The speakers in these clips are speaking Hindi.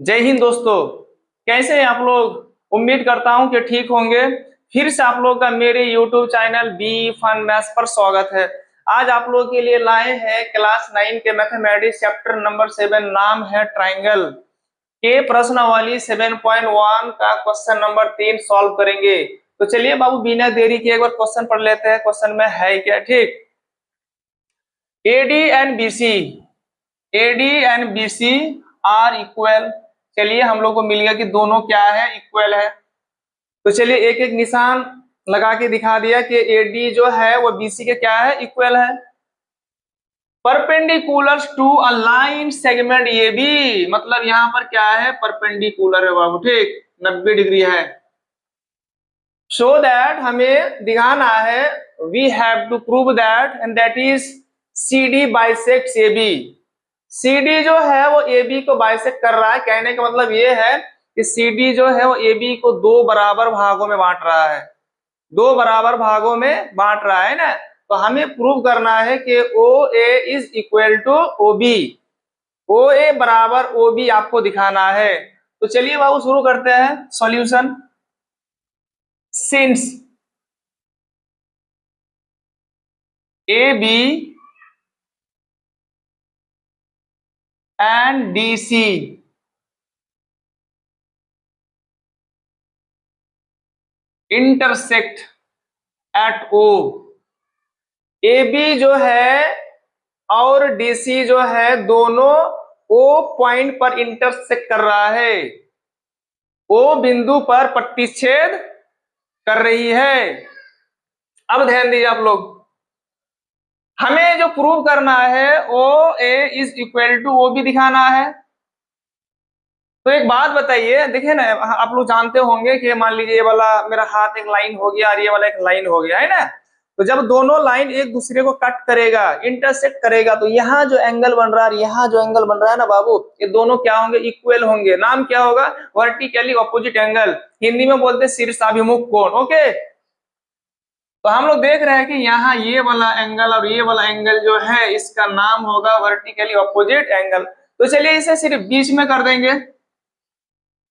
जय हिंद दोस्तों। कैसे हैं आप लोग? उम्मीद करता हूं कि ठीक होंगे। फिर से आप लोग का मेरे YouTube channel Be Fun Maths पर स्वागत है। आज आप लोग के लिए लाए हैं क्लास 9 के मैथमेटिक्स चैप्टर नंबर 7, नाम है ट्राइंगल के प्रश्नावली 7.1 का क्वेश्चन नंबर 3 सॉल्व करेंगे। तो चलिए बाबू, बिना देरी के एक बार क्वेश्चन पढ़ लेते हैं। क्वेश्चन में है क्या? ठीक। AD and BC, AD and BC are equal. चलिए हम लोग को मिल गया कि दोनों क्या है, इक्वल है। तो चलिए एक एक निशान लगा के दिखा दिया कि एडी जो है वो बीसी के क्या है, इक्वल है। Perpendicular to a line segment A B, मतलब यहां पर क्या है, परपेंडिकुलर है बाबू। ठीक, 90 डिग्री है। सो दैट हमें दिखाना है, we have to prove that and that is C D bisects A B. CD जो है वो AB को बाइसेक्ट कर रहा है। कहने का मतलब ये है कि CD जो है वो AB को दो बराबर भागों में बांट रहा है, दो बराबर भागों में बांट रहा है ना। तो हमें प्रूव करना है कि OA is equal to OB, OA बराबर OB आपको दिखाना है। तो चलिए बाबू शुरू करते हैं solution. Since AB and DC intersect at O, AB जो है और DC जो है दोनों O पॉइंट पर इंटरसेक्ट कर रहा है, O बिंदु पर प्रतिच्छेद कर रही है। अब ध्यान दीजिए आप लोग, हमें जो प्रूव करना है OA is equal to OB दिखाना है। तो एक बात बताइए, देखिए ना, आप लोग जानते होंगे कि मान लीजिए ये वाला मेरा हाथ एक लाइन हो गया और ये वाला एक लाइन हो गया है ना। तो जब दोनों लाइन एक दूसरे को कट करेगा, इंटरसेक्ट करेगा, तो यहाँ जो एंगल बन रहा है, यहाँ जो एंगल बन रहा है ना बाबू, ये दोनों क्या होंगे, इक्वल होंगे। नाम क्या होगा? Vertically opposite angle. हिंदी में बोलते हैं शीर्षाभिमुख कोण। ओके, तो हम लोग देख रहे हैं कि यहाँ ये वाला एंगल और ये वाला एंगल जो है, इसका नाम होगा वर्टिकली ऑपोजिट एंगल। तो चलिए इसे सिर्फ बीच में कर देंगे।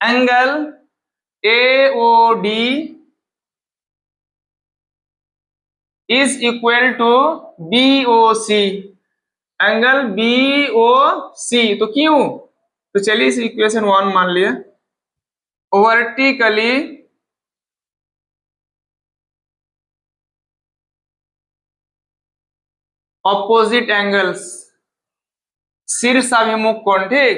Angle AOD is equal to BOC, angle BOC। तो क्यों? तो चलिए इस इक्वेशन 1 मान लिया, वर्टिकली ऑपोजिट एंगल्स, शीर्षाभिमुख कोण। ठीक,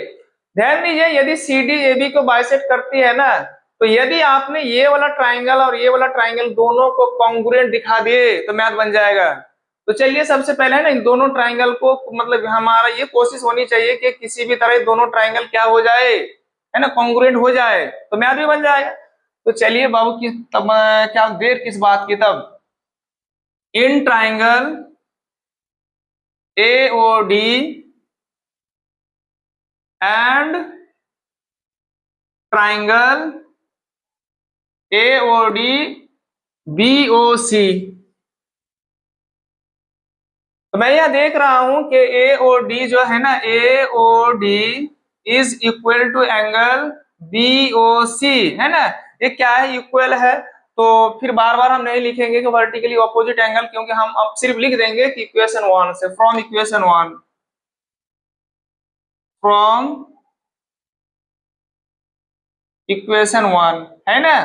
ध्यान दीजिए, यदि CD AB को बाइसेक्ट करती है ना, तो यदि आपने ये वाला ट्राइंगल और ये वाला ट्राइंगल दोनों को कॉन्ग्रुएंट दिखा दिए तो मैथ बन जाएगा। तो चलिए सबसे पहले है ना, इन दोनों ट्राइंगल को, मतलब हमारा ये कोशिश होनी चाहिए कि किसी भी तरह दोनों ट्राइंगल क्या हो जाए, है ना, कॉन्ग्रुएंट हो जाए, तो मैथ भी बन जाएगा। तो चलिए बाबू की तब क्या देर किस बात की, तब in triangle AOD and triangle AOD BOC। तो मैं यह देख रहा हूं कि AOD जो है ना, AOD is equal to angle BOC, है ना। ये क्या है, इक्वल है। तो फिर बार बार हम नहीं लिखेंगे कि वर्टिकली ऑपोजिट एंगल, क्योंकि हम अब सिर्फ लिख देंगे कि इक्वेशन 1 से, फ्रॉम इक्वेशन 1, फ्रॉम इक्वेशन 1, है ना।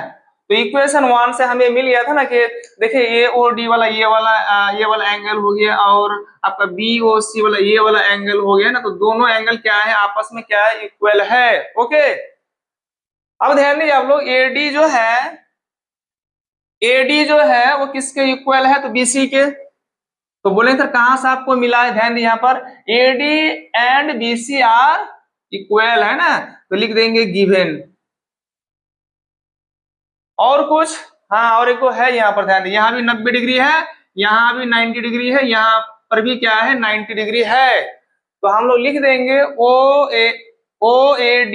तो इक्वेशन 1 से हमें मिल गया था ना कि देखिए AOD वाला ये वाला एंगल हो गया और आपका BOC वाला ये वाला एंगल हो गया ना। तो दोनों एंगल क्या है, आपस में क्या है, इक्वल है। ओके, अब ध्यान दीजिए आप लोग, AD जो है वो किसके इक्वल है, तो BC के। तो बोले सर कहां से आपको मिला है, ध्यान दीजिए यहाँ पर AD and BC are equal, है ना। तो लिख देंगे गिवन। और कुछ? हाँ, और एक को है यहाँ पर, ध्यान दीजिए, यहाँ भी 90 डिग्री है, यहाँ भी 90 डिग्री है, यहाँ पर भी क्या है, 90 डिग्री है। तो हम लोग लिख देंगे OAD,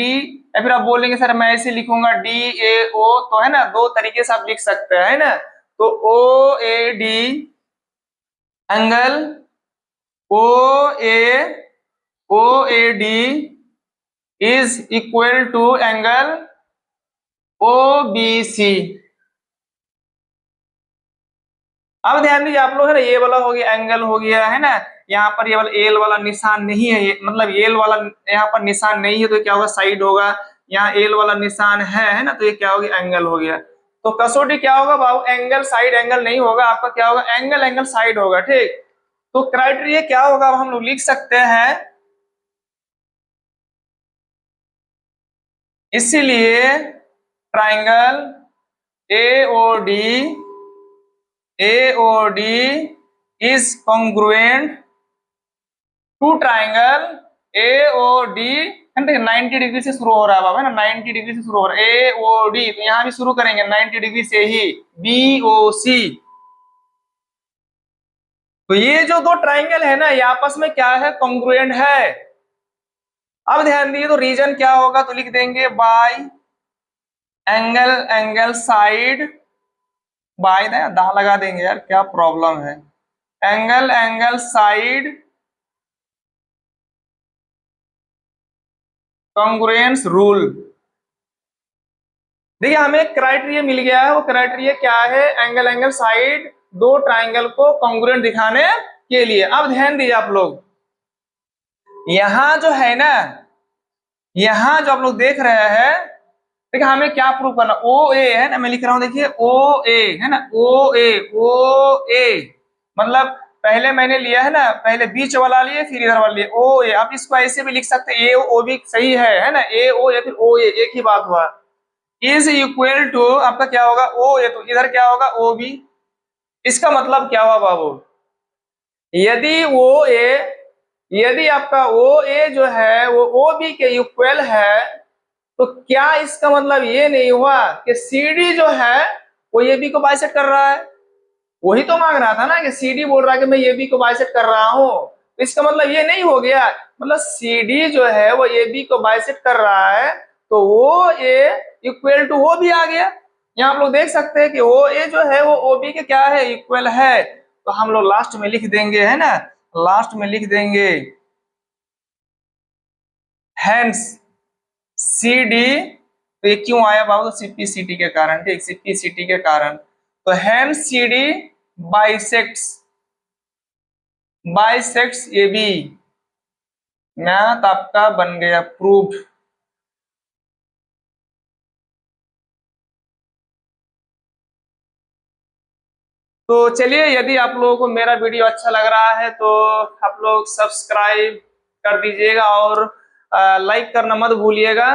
या फिर आप बोलेंगे सर मैं ऐसे लिखूंगा DAO, तो है ना, दो तरीके से आप लिख सकते हैं, है ना। तो OAD angle OAD is equal to angle O B C. अब ध्यान दीजिए आप लोग, है ना, ये वाला हो गया एंगल हो गया, है ना, यहाँ पर ये वाला एल वाला निशान नहीं है, मतलब एल वाला यहाँ पर निशान नहीं है तो क्या होगा, साइड होगा। यहाँ एल वाला निशान है ना, तो ये क्या हो गया, एंगल हो गया। तो कसौटी क्या होगा बाबू, एंगल साइड एंगल नहीं होगा आपका, क्या होगा, एंगल एंगल साइड होगा। ठीक, तो क्राइटेरिया क्या होगा, अब हम लोग लिख सकते हैं, इसीलिए triangle AOD is congruent to triangle AOD, 90 degree से शुरू हो रहा है बाबा, है ना, 90 डिग्री से शुरू हो रहा है AOD, तो यहां भी शुरू करेंगे 90 डिग्री से ही BOC। तो ये जो दो ट्राइंगल है ना, ये आपस में क्या है, कॉन्ग्रुएंट है। अब ध्यान दिए, तो रीजन क्या होगा, तो लिख देंगे by angle angle side, by दा लगा देंगे यार, क्या प्रॉब्लम है, angle angle side congruence rule. देखिए हमें क्राइटेरिया मिल गया है, वो क्राइटेरिया क्या है, एंगल एंगल साइड दो ट्राइंगल को कॉन्ग्रुएंट दिखाने के लिए। अब ध्यान दीजिए आप लोग, यहां जो है ना, यहां जो आप लोग देख रहे हैं, देखिए हमें क्या प्रूव करना, ओ ए है ना, मैं लिख रहा हूं, देखिए ओ ए है ना, ओ ए मतलब पहले मैंने लिया है ना, पहले बीच वाला लिए फिर इधर वाला लिए, ओ ए। आप इसको ऐसे भी लिख सकते हैं, ए ओ भी सही है ना, ए ओ या फिर ओ ए, एक ही बात हुआ। इज इक्वल टू आपका क्या होगा, ओ ए, तो इधर क्या होगा, ओ बी। इसका मतलब क्या हुआ बाबू, यदि ओ ए, यदि आपका ओ ए जो है वो ओ बी के इक्वल है, तो क्या इसका मतलब ये नहीं हुआ कि सी डी जो है वो ए बी को बाइसेक्ट कर रहा है। वही तो मांग रहा था ना, कि सी डी बोल रहा है कि मैं ए बी को बाइसेक्ट कर रहा हूं, तो इसका मतलब ये नहीं हो गया, मतलब सी डी जो है वो ए बी को बाइसेक्ट कर रहा है, तो वो ए इक्वल टू वो भी आ गया। यहाँ आप लोग देख सकते हैं कि ओ ए जो है वो ओ बी के क्या है, इक्वल है। तो हम लोग लास्ट में लिख देंगे, है ना, लास्ट में लिख देंगे हैंस सी डी। तो ये क्यों आया बाबू, तो सीपीसीटी के कारण, ठीक, सीपीसीटी के कारण। तो hence C D bisects, bisects A B, math आपका बन गया प्रूफ। तो चलिए, यदि आप लोगों को मेरा वीडियो अच्छा लग रहा है तो आप लोग सब्सक्राइब कर दीजिएगा और लाइक करना मत भूलिएगा।